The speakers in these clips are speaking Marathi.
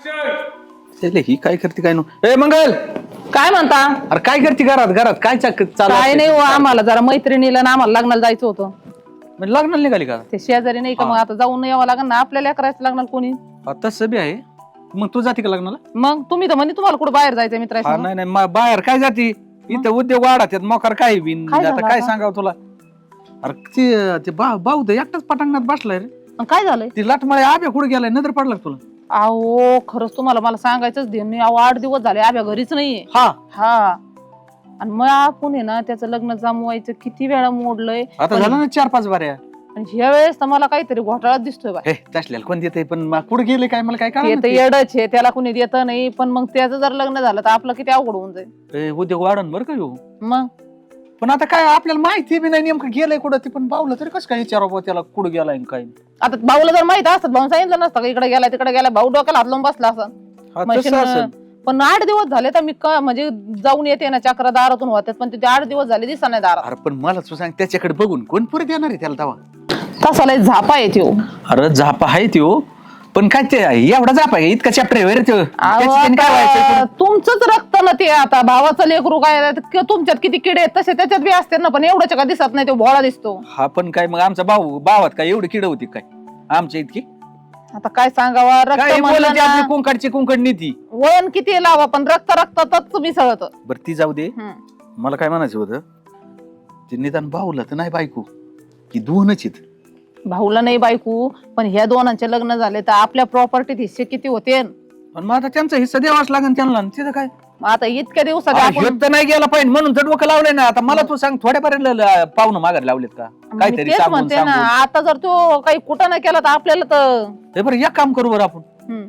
ही काय करते काय नो ए मंगल काय म्हणता? अरे काय करते घरात घरात काय चालू काय नाही हो, आम्हाला जरा मैत्रिणीला ना आम्हाला लग्नाला जायचं होतं. म्हणजे लग्नाला निघाली का ते शेजारी नाही का, मग आता जाऊन यावं लागेल ना आपल्याला करायचं लग्नाला कोणी. तसं बी आहे. मग तू जाते का लग्नाला? मग तुम्ही तर म्हणजे तुम्हाला कुठे बाहेर जायचं मित्रांशी? नाही नाही बाहेर काय जाती इथं उद्योग वाढत मोकार काय बिन काय झालं आता काय आता? सांगावं तुला. अरे ते भाऊ तर एकटाच पटांगणात बसलाय रे. काय झालंय? ती लाटमाळे आब्या कुठे गेलाय नजर पडला का तुला? अहो खरंच तुम्हाला मला सांगायचंच दे नाही. अहो 8 दिवस झाले आब्या घरीच नाहीये. हा हा आणि मग आपण आहे ना त्याचं लग्न जमवायचं किती वेळा मोडलंय. आता झालं ना 4-5 बाऱ्या. आणि ह्या वेळेस तर मला काहीतरी घोटाळा दिसतोय बा. हे तसल्याला कोण देते पण कुठे गेले काय मला काय ते कळलं तर येडच आहे, त्याला कोणी देत नाही. पण मग त्याचं जर लग्न झालं तर आपलं किती अवघड होऊन जाईल. उद्योग वाढन बरं का येऊ. मग पण आता काय आपल्याला माहिती बी नाही नेमकं गेलंय कुठं. ते पण पावलं तरी कसं काय विचारावं त्याला कुठं गेलाय आणि काय. आता भाऊला जर माहित असत भाऊ सांगितलं नसतं का इकडे गेला तिकडे गेला, भाऊ डोक्याला हात लावून बसला असं. हा, तसं असेल. पण 8 दिवस झाले तर मी म्हणजे जाऊन येते ना चक्र दारातून होत्यात, पण ते 8 दिवस झाले दिसा नाही दारात. अरे पण मला तू सांग त्याच्याकडे बघून कोण पुरे देणार आहे त्याला तवा. तसा लय झापा येतो. अरे झापा आहे त्यो पण काय ते एवढा झापा आहे इतका चॅप्टर आहे रे त्यो. त्याच्याने काय व्हायचं? तुमचंच रक्त ना ते. आता भावाचं लेकरू काय तुमच्यात किती किडे आहेत तसे त्याच्यात बी असते ना, पण एवढ्याच्या का दिसत नाही, तो भोळा दिसतो. हा पण काय मग आमचा भावात काय एवढी किड होती काय आमच्या इतकी? आता काय सांगावा, रक्त काय म्हणलं बोलायची ना, आपली कुंकडची कुंकड नीती. वळण किती लावा पण रक्त रक्तातच तुम्ही सळत. बरं ती जाऊ दे. मला काय म्हणायचं होतं ते निदान भाऊला तर नाही बायको की दोनच आहेत. भाऊला नाही बायको, पण ह्या दोनांचे लग्न झाले तर आपल्या प्रॉपर्टीत हिस्से किती होते. पण मग आता त्यांचा हिस्सा द्यावाच लागेल त्यांना. तिथं काय मग आता इतक्या दिवसात अरे, आपण ह्यो तर नाही गेला पाहिजे म्हणून तर डोकं लावलंय ना. आता मला तू सांग थोड्यापर्यंत पाहुणं मागायला लावलेत का मी काहीतरी तेच सांगून म्हणते ना. सांगून. आता जर तो काही कुठं नाही केला तर आपल्याला तर हे बरं एक काम करू बरं आपण हम्म.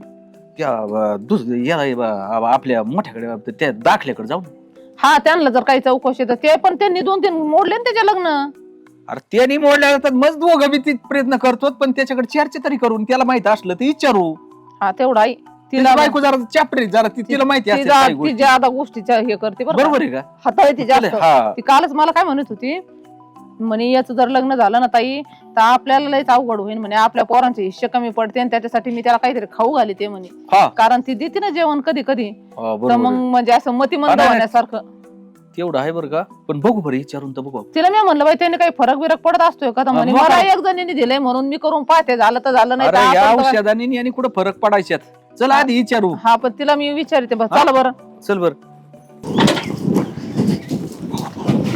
त्या याला आपल्या मोठ्याकडे त्या दाखल्याकडे जाऊ. हा त्यांना जर काही चौकशी तर ते पण त्यांनी 2-3 मोडले ना त्याचे लग्न. अरे त्यांनी मोडल्या तर मग दोघं बी प्रयत्न करतो पण त्याच्याकडे चर्चा तरी करून त्याला माहित असलं तर विचारू. हा तेवढा आहे. तिला बायको जरा चॅप्टर जरा तिला माहिती असते काही गोष्टी. तिच्या आता गोष्टीच्या हे करते बरोबर आहे का? हाताळे ती जास्त. हा. ती कालच मला काय म्हणत होती म्हणे याचं जर लग्न झालं ना ताई तर आपल्याला लयच अवघड होईल म्हणे, आपल्या पोरांचे हिस्से कमी पडते आणि त्याच्यासाठी मी त्याला काहीतरी खाऊ घालते म्हणे. हा. कारण ती देते ना जेवण कधी कधी. हा, तर बरोबर मग आहे. म्हणजे असं मतिमंद नाही. होण्यासारखं. तेवढं आहे बरं का. पण बघू बरं विचारून तर बघू. तिला मी म्हणलं बाई त्याने काही फरक बिरक पडत असतोय का? तर म्हणे मग मला काय? एक जणीने दिलंय म्हणून मी करून पाहते, झालं तर झालं नाही तर अरे या आपण तर- औषधाने आणि कुठं फरक पडायच्यात. चल आधी विचारू. हा पण तिला मी विचारते बस. चला बरं. चल बर.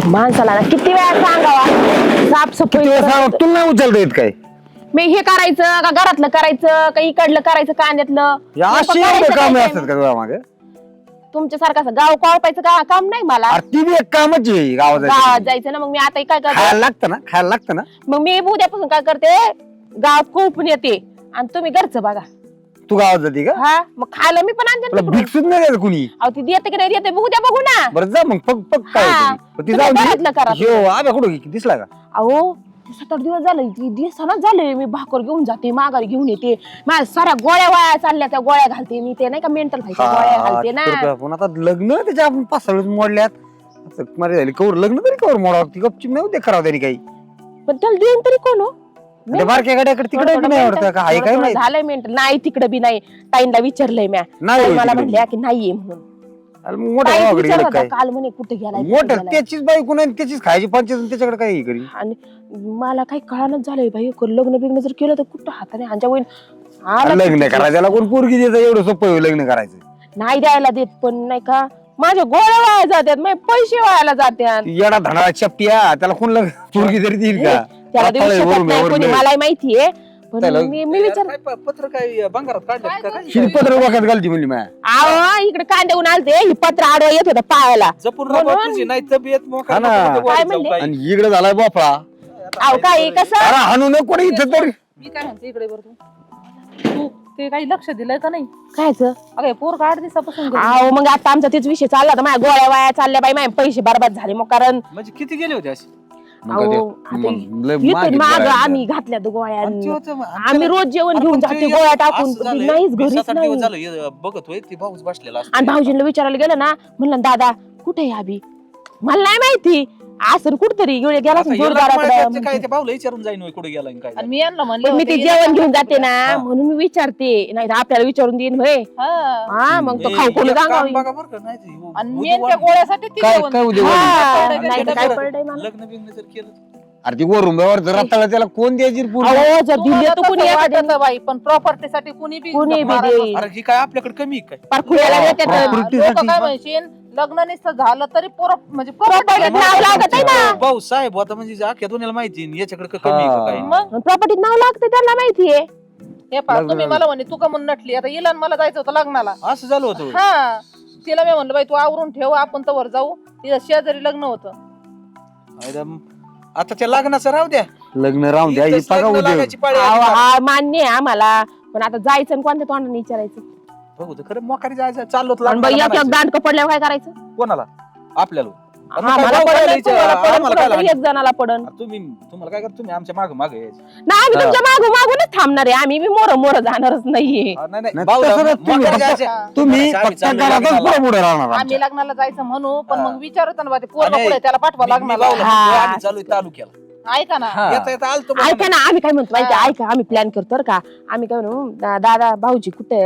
माणसाला ना किती वेळा सांगावा साफसफाई तुला नाही उचलता येत काय? मी हे करायचं का घरातलं करायचं का इकडलं करायचं कांद्यातलं अशी करायचं काम काय असतात का तुला मागे? तुमच्यासारखं असं गाव कळपायचं काम नाही मला. ती बी एक कामच आहे गावात गावात जायचं ना. मग मी आता काय करते, खायला लागतं ना खायला लागतं ना. मग मी उद्यापासून काय करते गावात कोळपून येते आणि तुम्ही घरचं बघा. तू गावात जाते का? हा मग खायला मी पण आणते तुला तिकडून. भिक्षुच नाही द्यायचं कुणी. अहो ती देते की नाही देते बघू द्या बघू ना. बरं जा मग पग पग काय हा. होतं ते. ती तुम्ही जाऊ घरातलं करा. दे. ह्यो आबा कुठं दिसला का? अहो 7-8 दिवस झाले दिवसानाच झाले. मी भाकर घेऊन जाते माघारी घेऊन येते. माझ्या साऱ्या गोळ्या वाया चालल्या, त्या गोळ्या घालते मी. ते नाही का मेंटल व्हायच्या गोळ्या घालते ना. पण आता लग्न त्याच्या आपण 5-6 वेळेस मोडल्यात. आता मारे झाली कवर लग्न तरी कवर मोडावं. ती गपचीप नाही होते करावं त्यांनी काही. पण त्याला देईन तरी कोण हो? त्या बारक्या गाड्याकडे तिकडे बी नाही आवडतं का? आहे काय थोडं माहित? झालंय मेंटल. नाही तिकडे बी नाही. ताईंना विचारलंय म्या. नाही ताई होय मला तिकडे. म्हणल्या की नाहीये म्हणून. अरे मग मोठ्या ताई भावाकडे विचारत गेलं होता काय? काल म्हणे कुठे गेलाय कुठे मोठं गेलाय. त्याचीच बायको नाही त्याचीच खायची पंचायत त्याच्याकडे काही करी. आणि मला काही कळानच झालंय भाई. लग्न बिग्न जर केलं तर कुठं हाताने हांच्या होईन. आला लग्न की- करायचं त्याला कोण पोरगी देतं एवढं सोपं आहे लग्न करायचं. नाही द्यायला देत पण नाही का माझ्या गोळ्या वाया जात्यात, माझे पैसे वायाला जात्यात. ती येडा धडा चप्प्या त्याला कोण पोरगी तरी देईल का? त्याला देऊ आता शकत वरून नाही कोणी, वरून. मलाही माहितीये. पण त्याला- मी विचार पत्र काय बंगारात काढलं का काय? शिरपत्र वाक्यात घालती म्हणली माया. आव इकडे कांदेऊन आलते ही पत्र आडवं येत होतं पायाला. जपून म्हणून- तुझी नाही तब्येत मोकार हा ना. नको ते काय वाढत म्हणले? जाऊ काही. आणि इकडे झालाय बापळा. आव काय कसं अरे हाणू नको रे इथं तरी. मी काय म्हणते इकडे बरं तू ते काही लक्ष दिलंय का नाही? खायचं? अगं पोर 8 दिवसापासून घरी. आव मग आता आमचा तेच विषय चालला होता. माझ्या गोळ्या वाया चालल्या बाई, माझे पैसे बरबाद झाले. मग कारण म्हणजे किती गेले होते असे? अहो, आता इथून माग आम्ही घातल्या तो गोळ्या. आम्ही रोज जेवण घेऊन जाते गोळ्या टाकून. नाहीच घरीच नाही. बघतोय ती भाऊच बसलेला आणि भाऊजींना विचारायला गेलं ना, म्हणलं दादा कुठे आहे अभि? मला नाही माहिती. असं कुठतरी गेला आता असेल याला काय जोरदाराकडे. ते भाऊला विचारून जाईन होय, कुठे गेला आणि काय आणि झालं. मी यांना म्हणले पण मी ते होते, जेवण घेऊन जाते ना हा. म्हणून मी विचारते, नाही तर आपल्याला विचारून देईन होय. हा. हा मग तो ए, खाऊ कोण एक काम सांगावी. बघा बरं का, नाही ते आणि उद्या मेन त्या वाढ- गोळ्यासाठी ती काय जेवण काय उद्या हा, वाढली? पडलंय नाही तर का काय बरं? पडलंय मला. लग्न बिग्न जर केलं अरे ती वरुंब्यावर रताळा त्याला कोण द्यायची रे पूर्ण? अहो जर दिले तुम्हाला तर कुणी तसं एखाद्याने वाटतं बाई, पण प्रॉपर्टीसाठी कुणी बी कुणी बी मारायला देईल. अरे ही काय आपल्याकडे कमी आहे काय पार खुल्याला देतात. property लोक साठी काय मग. म्हणशील लग्न नुसतं झालं तरी म्हणजे Property property नाव लागत आहे ना. भाऊ साहेब होता म्हणजे अख्ख्या दुनियाला माहिती आहे, याच्याकडे कमी आहे का काय. मग प्रॉपर्टीत नाव लागतं त्यांना माहितीये. हे पहा लग्न तुम्ही झालं. मला म्हणे तू का म्हणून नटली आता इला मला जायचं होतं लग्नाला. असं झालं होतं. हा तिला मी म्हणलं बाई तू आवरून ठेव आपण तर वर जाऊ. तिथं शेजारी लग्न होतं. एकदम आता त्या लग्नाचं राहू द्या, लग्न राहून द्या, इथंच हे बघा लग्न उद्या. लागायची पाळी अहो, आली का? हा मान्य आहे आम्हाला, पण आता जायचं आणि कोणत्या तोंडाने विचारायचं. बघू तर खरं मोकारी जायचं चाललो होतं आणि बाई लग्नाला एक एक म्हणायचं. दांडकं पडल्यावर काय करायचं. कोणाला आपल्याला हा, मग काय मला भाऊ पडन, करायचं? तुम्हाला पडन, आम्हाला काय कुणाला तरी लागलं? एक जणाला पडन. तुम्हाला काय करतो, तुम्ही आमच्या माग माग यायचं. नाही आम्ही तुमच्या मागू मागूनच थांबणार आहे, आम्ही बी मोर मोर जाणारच नाहीये. नाही नाही नाही, भाऊ तसं नाही, तुम्ही मोकारी फक्त- जायचं. तुम्ही आम्ही फक्त चाललोय घरातच लग्नाला. पुढे पुढे राहणार आम्ही आमच्या. लग्नाला जायचं म्हणू पण हा. मग विचारत ना बा ते पोरगा आणि पुढे त्याला पाठवा मी लग्नाला. भाऊला हा. म्हणतो, आम्ही चालू तालुक्याला ऐका ना हा. येता येता आलतो बघा ऐका ना. ना आम्ही काय म्हणतो माहिती हा. ऐका आम्ही प्लॅन करतो बरं का. आम्ही काय म्हणू दादा भाऊजी कुठे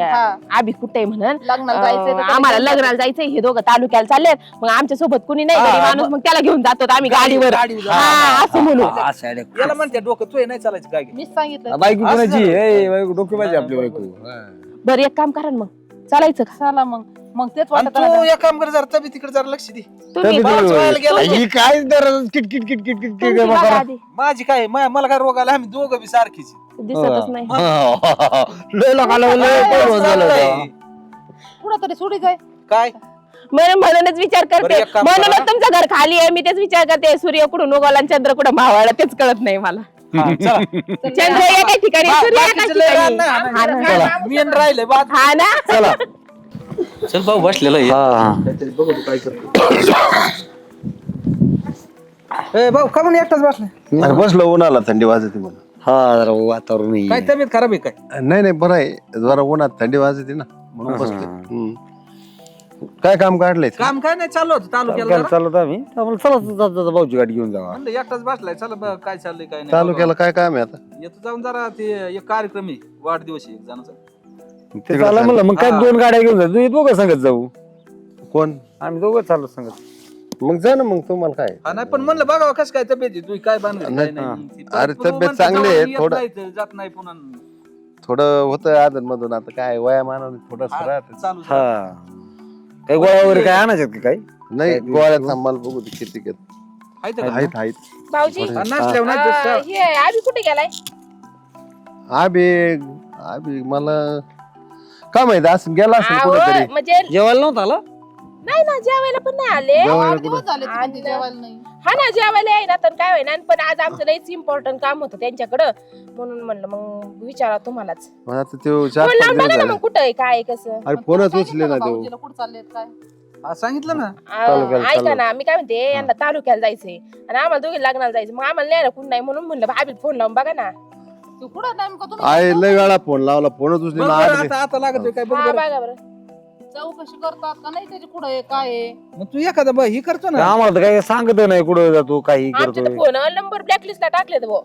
हा. आभी कुठे म्हणून लग्नाला जायचंय तर आम्हाला त्याला लग्नाला जायचंय, हे दोघं तालुक्याला चाललेत, मग आमच्या सोबत कुणी नाही हा, घरी माणूस, मग- मग त्याला घेऊन जातो आम्ही गाडीवर. गाडीवर जाऊ. हा असं म्हणू. हा, असं आहे रे. याला म्हणते डोकं तू नाही चालायचं काय मीच सांगितलं बायको असं कोणाची झालं. ए, बायको डोके पाहिजे आपली बायको. हा. बरं एक काम करा ना मग चालायचं का. चला मग तेच आणि वाटत तू एक काम कर, जरा तब्येतीकडे जरा लक्ष दे. तुम्ही तब्येत भाऊच व्हायला गेला. ही काय दररोज किटकिट किटकिट किटकिट तुमची बघा बघा. आधी. माझी काय मला काय रोग आला, आम्ही दोघं बी सारखीच दिसतच नाही. लय लोकांना लय पैलवान झालं होतं. कुठं तरी सोडी जाय. काय म्हणूनच विचार बरं, करते, एक काम म्हणूनच करा. तुमचं घर खाली आहे, मी तेच विचार करते सूर्य कुठून उगवला आणि चंद्र कुठं मावळला तेच कळत नाही मला. हा, चला. चंद्र एका ठिकाणी सूर्य एका बाकीचं लय रान ठिकाणी. नाही, हा ना. चला. मी आणि राहिले बाद. हा ना. चला. चल भाऊ बसलेला आहे. हा. काहीतरी बघू तू काय करतो. ए भाऊ का म्हणून एकटाच बसलाय? अरे बसलो उन्हाला, थंडी वाजते मला. हा जरा वातावरण ही. काय तब्येत खराब आहे काय? नाही नाही बरं आहे, जरा उन्हात थंडी वाजते ना म्हणून बसले. काय काम काढलंय? काम काय नाही, चालू होतं तालुक्याला जरा. चालत आम्ही आम्हाला चला जाता भाऊची गाडी घेऊन जावा. म्हणलं एकटाच बसलाय, चला बघ काय चाललंय काय नाही. तालुक्याला काय काम आहे आता? येतो जाऊन जरा ते एक कार्यक्रम आहे, वाढदिवस आहे एक जणाचा. ते तिकडं चालला म्हणलं मग काय हा. 2 गाड्या घेऊन जा, तुम्ही दोघं सांगत जाऊ. कोण? आम्ही दोघं चाललो सांगत. मग जा ना, मग तुम्हाला काय. हा नाही पण म्हणलं बघा कसं काय तब्येत आहे, तू काय बांधली काय नाही, नाही. हा. मग ती अरे, पुन्हा तब्येत म्हणतं चांगली आहे, जाऊन येत थोडं- नाही तर जात नाही पुन्हा. थोडं होतं आदन मधून, आता काय वयामानाने थोडस हा, राहत. चालू हा काही गोळ्या वगैरे काय आणायच्यात का काही? नाही गोळ्या थांबाल बघू ते किती घेत. आहेत का? आहेत आहेत. भाऊजी नसल्यावर नाही जसं- हे आभी कुठे गेलाय. आबी आबी मला काय माहिती, असं गेला असेल अहो, कुठेतरी. म्हणजे जेवायला नव्हतं आला? नाही ना जेवायला पण नाही आले. जेवायला 8 दिवस झाले आणि- ती जेवायला नाही. हा ना जेवायला आहे ना, तर काय होईना, पण आज आमचं लईच इम्पॉर्टंट काम होतं त्यांच्याकडं, म्हणून म्हणलं मग विचारा तुम्हालाच. मग आता तो 4-5 फोन लावून दिवस बघा ना झाले. मग कुठं आहे काय आहे, कसं. अरे फोनच उचले ना तो. भाऊजीला कुठं चाललेत काय? हा, सांगितलं ना. तालुक्याला ऐका चाललो. ना, मी काय म्हणते, यांना तालुक्याला जायचंय आणि आम्हाला दोघी लग्नाला जायचं, मग आम्हाला न्यायला कोण नाही, म्हणून म्हणलं भाभी फोन लावून बघा ना. तू कुठं नेमकं तुम्ही आहे लय वेळा फोन लावला, फोनच उचले बघ ना. बरं, आठ आता आता लागत काय बघ हा बरं. बघा बरं. चौकशी करतात का नाही त्याची कुठं आहे काय आहे? मग तू एखादा बघ ही करतो ना. आम्हाला तर काही सांगत नाही कुठं जातो काही आमच्या तर करतोय. फोन नंबर ब्लॅकलिस्टला टाकलेत भाऊ.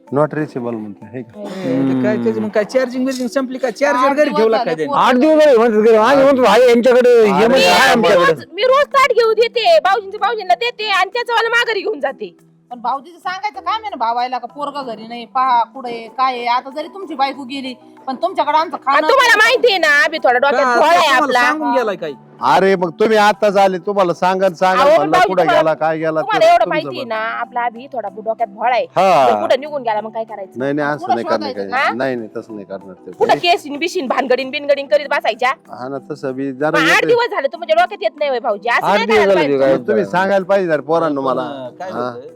नॉट रिचेबल म्हणते, हे का? ते काय त्याची मग काय चार्जिंग बिर्जिंग संपली का? चार्जर घरी दिवस ठेवला झाले, काय ते? पोरं- 8 दिवस झाले म्हणतात घरी. आम्ही म्हणतो आहे यांच्याकडे हे म्हणजे आहे मी आमच्याकडे. रोज ताट घेऊ देते, भाऊजींना देते आणि त्याचं मला माघारी घेऊन जाते. पण भाऊजीचं सांगायचं काम आहे ना भावायला का पोरगा घरी नाही पहा कुठे आहे काय आहे. आता जरी तुमची बायको गेली पण तुमच्याकडे आमचं आणि खाणं तुम्हाला माहिती आहे ना, आम्ही थोडा का- डोक्यात भोळा आहे तुम्हाला आपला. सांगून गेलाय काय? अरे मग तुम्ही आताच आले, तुम्हाला सांगा अहो, म्हणलं भाऊजी, कुठे तुम्हाला- गेला काय गेला तुम्हाला ते एवढं तुमचं माहिती आहे बघ. ना, आपला अभि थोडा डोक्यात भोळा आहे. हा कुठं निघून गेला मग काय करायचं. नाही नाही असं कुठं नाही करणार शोधायचं, काही. हा? नाही नाही तसं नाही करणार ते. कुठं केसीन बिशीन भानगडीन बिनगडीन करीत बसायच्या. हा ना, तसं बी मग जरा 8 येते. दिवस झाले तुमच्या डोक्यात येत नाही होय भाऊजी, असं 8 नाही दिवस करायला झाले पाहिजे. काय? मग तुम्ही सांगायला पाहिजे जरा पोरांनो मला. पण, काय हा. होतंय?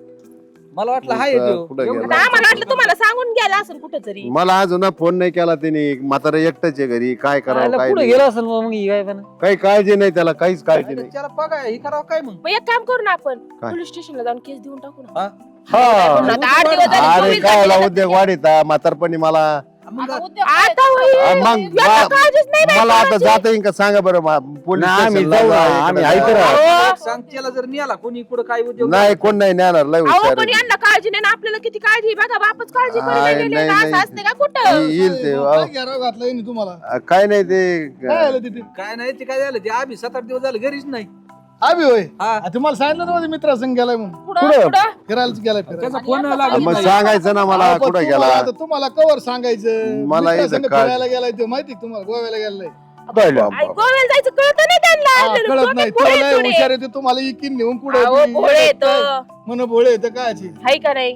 मला वाटलं हाय कुठं- तो. कुठं एवढं गेला? आता आम्हाला वाटलं तुम्हाला सांगून गेला असेल कुठं तरी. मला अजून फोन नाही केला त्यांनी. म्हातारा एकटाच आहे घरी, काय करावं काय पुढे नाही. गेला असेल मग ही काय पण. काही काळजी नाही त्याला, काहीच काळजी नाही. त्याला बघा ही करावं काय मग? मग एक काम करू ना, आपण काय? पोलीस स्टेशनला जाऊन केस देऊन टाकू ना. हा? काय करू ना, हा आता 8 दिवस झाले, अरे 24 काय झाले. उद्योग वाढीता म्हातारपणी मला आता उद्योग काय? आता होईल. मग याचं काळजीच नाही बाई मला आता कोणाची. जाता येईल का सांगा बरं पोलीस नाही, आम्ही स्टेशनला जाऊ ना, जा, आम्ही इकडं ऐकू जा. ना. सांग त्याला जर मिळाला कोणी कुठं काय उद्योग नाही कोण नाही नेणार लय अहो हुशार पण आहे. यांना काळजी नाही ना आपल्याला किती काळजी आहे. बघा बापच काळजी नाही, करायला गेले नाही, ना, असं नाही. असते का कुठं येईल ते काय घ्यावं घातलं यांनी तुम्हाला काय नाही ते काय झालं तिथे काय नाही ते काय झालं ते आम्ही 7-8 दिवस झाले घरीच नाही आम्ही होय हा. तुम्हाला सांगितलं ना माझ्या मित्रासंग गेलाय म्हणून कुठं फिरायलाच गेलाय फिरायला त्याचा फोन मग लागत नाही. सांगायचं ना मला अहो, पण कुठं तुम्हाला गेला आता तुम्हाला कवर सांगायचं मला इथं मित्रासंग काय- फिरायला गेलाय ते माहिती का तुम्हाला गोव्याला गेलाय आई, गोव्याला जायचं कळत नाही त्यांना हा, आपल्याला. कळत डोक्यात नाही भोळे तुला थोडे. हुशार येते तुम्हाला इकीन नेऊन अहो, भोळे येतं. म्हण भोळे येतं कायची हाय का नाही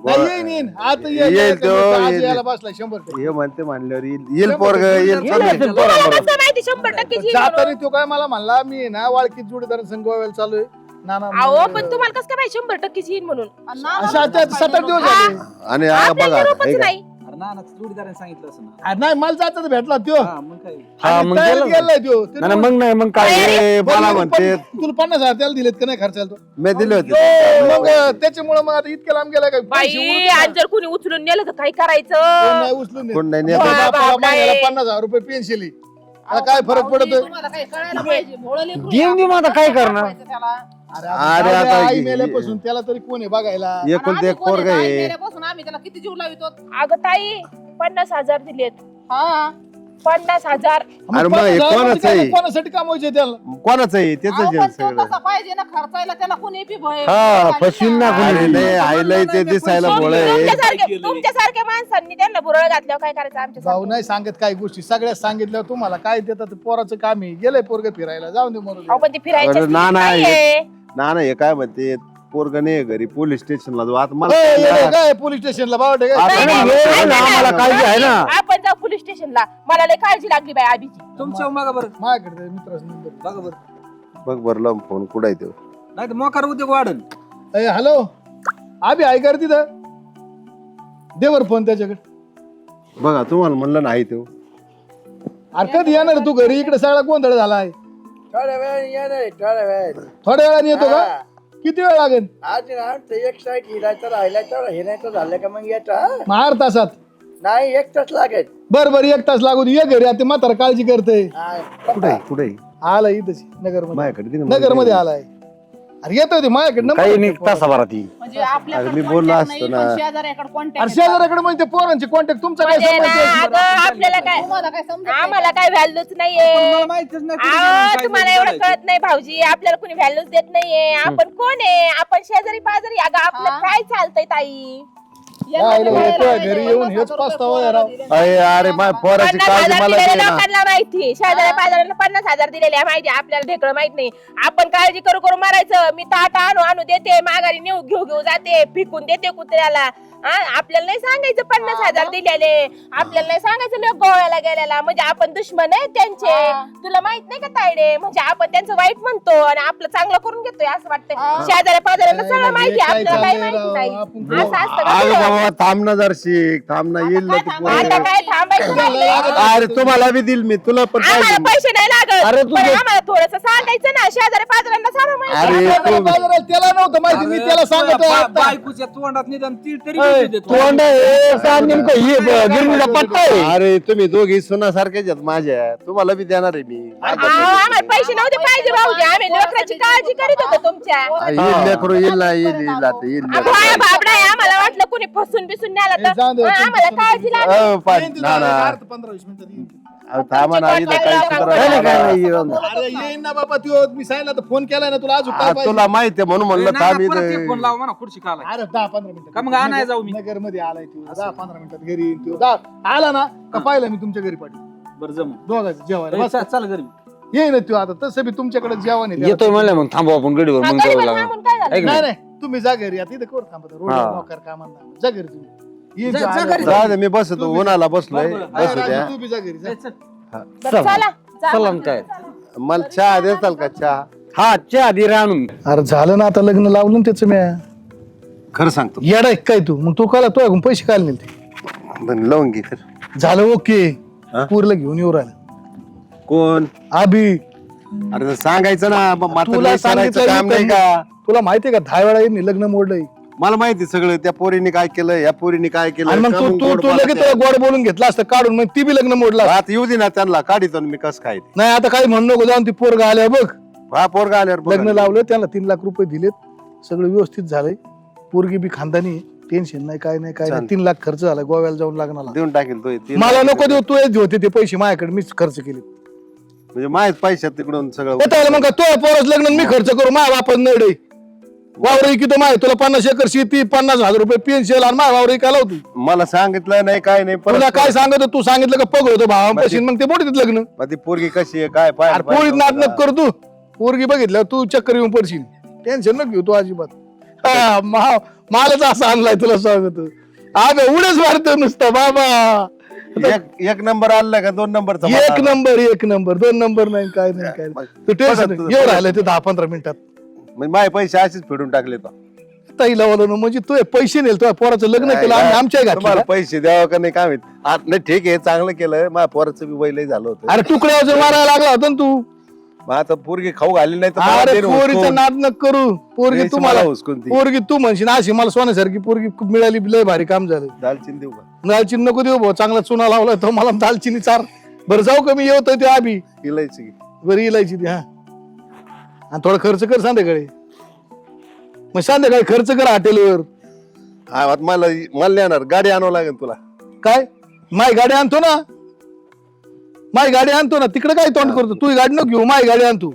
येईन आता येईल तो, आज येईल. यायला बसलाय 100%. हे म्हणते म्हणल्यावर येईल पोरग येईल तुम्हाला कसं माहिती 100% जी जाताना तो काय मला म्हणला मी ना वाळकीत जोडीदार संघ गोव्याला चालू आहे नाना अहो पण तुम्हाला कसं काय माहिती 100% येईल म्हणून अशा आता 7-8 दिवस झाले आणि बघा आपल्याला हे रूपच का? नाही अरे ना जोडीदाराने सांगितलं असं ना. नाही मला जाता भेटला त्यो हा, मग काय हा मग गेलं ना. गेलाय त्यो ते नाही, मग नाही मग काय ए, मला म्हणते तुला 50,000 त्याला दिलेत का नाही खर्चायला तो मी दिले होते मग त्याच्यामुळे मग आता इतक्या लांब गेलाय काय पैसे बाई उरले आणि जर कोणी उचलून नेलं तर काय कोण करायचं नाही उचलून कोण नाही नेत. नेत. बाबा, बाबा, आपल्याला महिन्याला बाई. 50,000 रुपये पेन्शिल आता काय फरक पडत तुम्हाला काही कळायला पाहिजे. भोळं लेकरू देऊन आहे, देऊ मग आता काय करणार? पाहिजे त्याला. अरे आता आई हे- मेल्यापासून त्याला तरी कोण आहे बघायला आणि एकुलते आम्ही एक कोणी पोरग नाही, आहे मेल्यापासून आम्ही त्याला किती जीव लावितो. अगं ताई 50,000 दिलेत हा 50,000 अरे मग हे 50,000 कोणाचं आहे? कोणासाठी कमवायचे त्याला कोणाचं आहे त्याच अहो, पण तो सगळं तसा पाहिजे ना खर्चायला त्याला कोणी बी भय हा, फसवीन ना कोणी. अरे नाही आईला ते दिसायला भोळे आहे. तुमच्यासारख्या माणसांनी त्यांना बुरळ घातल्यावर काय करायचं आमच्या भाऊ नाही सांगत काही गोष्टी सगळ्या सांगितल्यावर तुम्हाला काय देतात ते पोराचं काम आहे गेलंय पोरग फिरायला जाऊन दे म्हणून अहो पण ती फिरायची अरे ना, ना, नाहीये. ना ना हे काय म्हणते पोरग नाही घरी पोलीस स्टेशनला जाऊ आता मला काय पोलीस स्टेशनला बाबा आता नाही, नाही, नाही, हे ऐका ना. आम्हाला काळजी आहे ना. आपण जाऊ पोलीस स्टेशनला मला लय काळजी लागली बाई आबीची तुमच्या मागा बरं माझ्याकडे मित्राचा नंबर बघा बरं बघ बरं लावून फोन कुठं आहे तो नाही तर मोकार उद्योग वाढन. हॅलो आबी आहे कर तिथं दे बरं फोन त्याच्याकडे बघा तुम्हाला म्हणलं नाही तो अरे कधी येणार तू घरी इकडे सगळा गोंधळ झालाय थोड्या वेळ येणार थोड्या वेळ थोड्या वेळाने येतो का किती वेळ लागेल आज ना एक साईड हिरायचं राहिला तेवढं हिरायचं झालं का मग येतं मग 8 तासात नाही 1 तास लागेल बर बर 1 तास लागू दे ये घरी आता म्हातारा काळजी करते कुठे आहे कुठे आहे? आला इथंच नगर मध्ये माझ्याकडे दे ना, नगर मध्ये आलाय अरे येतोय ते माझ्याकडे काही number नाही आहे. तासाभरात ती म्हणजे आपल्याकडे अरे मी बोललो contact असतो नाही, ना. पण शेजाऱ्याकडे contact अरे आहे. शेजाऱ्याकडे म्हणजे ते पोरांचे कॉन्टॅक्ट तुमचा काय म्हणजे ना, संबंध अगं आपल्याला काय तुम्हाला काय समजत नाही आम्हाला काय व्हॅल्यूच पण नाहीये मला माहितीच नाही कुठे गेलं, अहो, काय तुम्हाला बोलून एवढं जायचं. कळत नाही भाऊजी आपल्याला कोणी व्हॅल्यूच देत नाहीये आपण कोण आहे आपण शेजारी पाजारी अगं आपलं हा. काय चालतंय ताई यांना काय बी येतोय कळायला पाहिजे. घरी येऊन हेच 50,000 पस्तावा रुपये आहे राव. पोराला अरे दिले. अरे माझ्या पोराची 50,000 काळजी मला दिलेल्या दे ना लोकांना माहिती शेजारी पाजाऱ्यांना 50,000 दिलेले आहे माहिती आपल्याला ढेकळं माहित नाही आपण काळजी करू करू मारायचं मी ताट आणू देते माघारी नेऊ घेऊ जाते फेकून देते कुत्र्याला आपल्याला नाही सांगायचं 50,000 दिलेले आपल्याला नाही सांगायचं लोक गोव्याला गेलेला म्हणजे आपण दुश्मन आहे त्यांचे हा. तुला माहित नाही का तायडे म्हणजे आपण त्यांचं वाईट म्हणतो आणि आपलं चांगलं करून घेतोय असं वाटतंय हा. शेजाऱ्या पाजाऱ्यांना सगळं हे माहिती काय आपल्याला काही चाललंय माहिती राव? नाही आपण असं असतं का अरे तुझं? बाबा थांब ना जर शिक थांब ना येईल ना काय ती थांबायचं? पोरं. आता काय थांबायचं नाही. अरे तुम्हाला बी दिल मी तुला पण आम्हाला पाहिजे पैसे नाही लागत अरे पण आम्हाला थोडस सांगायचं ना शेजारी पाजाऱ्यांना सारं माहिती अरे आहे. शेजाऱ्या पाजाऱ्याला त्याला नव्हतं माहिती मी अरे, त्याला सांगतोय तुझ्या आता. बायकोच्या तोंडात निदान ती तरी ऐ, भेटू देतो. तोंड नेमकं हे गिरणीचा पट्टा आहे. अरे तुम्ही दोघी सुनासारखेच आहेत माझ्या तुम्हाला बी देणार आहे मी अहो, आम्हाला पैसे नव्हते पाहिजे भाऊजी आम्ही लेकराची काळजी करीत होतो तुमच्या येईल लेकरू येईल ना येईल आता येईल अगं, हा बाबडा आहे आम्हाला वाटलं कोणी फसून बिसून न्याला हे जाऊ दे, तर आम्हाला काळजी लागली येईन तिथं, ना ना 15-20 मिनिटात येईन ती. अहो, थांबा ना इथं काही काय सुधारा काय नाही, काय नाही. नाही, येऊन जा. अरे येईन ना बाबा त्यो मी सांगितलं तर फोन केलाय ना तुला अजून काय पाहिजे? तुला माहिती आहे म्हणून म्हणलं नाही, थांब नाही, परत ते इथं फोन लावा म्हणा खुर्ची खाला अरे 10-15 मिनिटं का मग आणायला जाऊ मी? नगर मध्ये आलाय तू 10-15 मिनिटात घरी येईन तू आला ना का पाहिलं मी तुमच्या घरी पाठी बरं जमू दोघांचं जेवायला बस. चल घरी येईन ना तू आता तसं बी तुमच्याकडे जेवण आहे. येतोय म्हणलं मग थांबू आपण गडीवर हा, मग गरीबाला जाऊ लागलं. थांबून काय झालं ऐक नाही ना. नाही तुम्ही जा घरी आता इथं कोण थांबत रोड हा. मोकार कामांना जा घरी तुम्ही येईन जा- तू जा आल्यावर. घरी. जाऊ दे मी बसतो उन्हाला बसलोय बरं, बरं. हा, बसू द्या राजू, तू बी जा घरी जा. चल. बरं, चला जा. चला ना काय मला चहा देताल का चहा हा चहा दे रे आणून अरे झालं ना आता लग्न लावलं ना त्याचं मी खरं सांगतो येडा आहे काय तू मग तू काला तू ऐकून पैसे काय नेल ते बरं, लावून घे तर झालं ओके हा? पूरला घेऊन येऊ राहिलं कोण आबी अरे सांगायचं ना तुला म्हातारला सांगितलं काम नाही का तुला माहितीये का 10 वेळा यांनी लग्न मोडलंय मला माहिती सगळं त्या पोरीने काय केलं या पोरीने काय केलं आणि मग का तू मग तू गोड तू बोलायचं? लगेच त्याला गोड बोलून घेतला असतं काढून मग ती बी लग्न मोडला असतं. आता येऊ दे ना त्यांना काढितो ना मी कसं काय ते. नाही आता काही म्हणू नको जाऊन ती पोरगा आल्या बघ हा पोरगा आल्यावर बघा. लग्न लावलं त्याला 3 लाख रुपये दिलेत सगळं व्यवस्थित झालंय पोरगी बी खानदानी टेन्शन नाही काय नाही काय नाही 3 लाख खर्च झाला गोव्याला जाऊन लग्नाला देऊन टाकेल तो ते. मला नको देऊ तू होते ते पैसे माझ्याकडे मीच खर्च केले म्हणजे माहीत पैशात तिकडून सगळं त्याला मग तो पोरच लग्न मी खर्च करू माझ्या बापाच नडे वावर की तर माहिती तुला 50 एकर शेती 50,000 रुपये पेन्शन आणि माझ्या वावर काय लावतो मला सांगितलं नाही काय नाही तुला काय सांगत तू सांगितलं का पग होतो भावापाशी मग ते मोठे लग्न मग ती पोरगी कशी आहे काय अरे पोरीत नाटक कर तू पोरगी बघितलं तू चक्कर येऊन पडशील टेन्शन नको घेऊ तू अजिबात मालच असं आणलाय तुला सांगतो अगं उड्याच मारतो नुसतं बाबा एक नंबर आणला का 2 नंबरचा एक नंबर 2 नंबर नाही काय नाही काय नाही. तू टेन्शन येऊ राहिलं ते 10-15 मिनिटात म्हणजे माझे पैसे असेच फेडून टाकले तो ताई लावलं ना म्हणजे तू पैसे नेल तुझ्या पोराचं लग्न केलं आणि आमच्या तुम्हाला घातलं पैसे द्यावं का नाही काय माहित नाही ठीक आहे चांगलं केलं माझ्या पोराचं बी वय झालं होतं अरे तुकड्यावर जर मारायला लागला होता ना तू मग आता पोरगी खाऊ घाली नाही तर मला अरे दे ना पोरीचं हुसकून. नाद न करू पोरगी द्यायची तुम्हाला मला हुसकून ती. पोरगी तू म्हणशील अशी मला सोन्यासारखी पोरगी मिळाली लय भारी काम झालं दालचिनी देऊ का दालचिनी नको देऊ भाऊ चांगला चुना लावला तो मला दालचिनी चार बरं जाऊ का मी येतो ते आबी इलायची बरं इलायची ती हा आणि थोडा खर्च कर संध्याकाळी मग संध्याकाळी खर्च कर हॉटेलवर हा आता मला येणार गाडी आणावं लागेल तुला काय माय गाडी आणतो ना माय गाडी आणतो ना तिकडे काय तोंड करतो तू गाडी नको घेऊ माय गाडी आणतो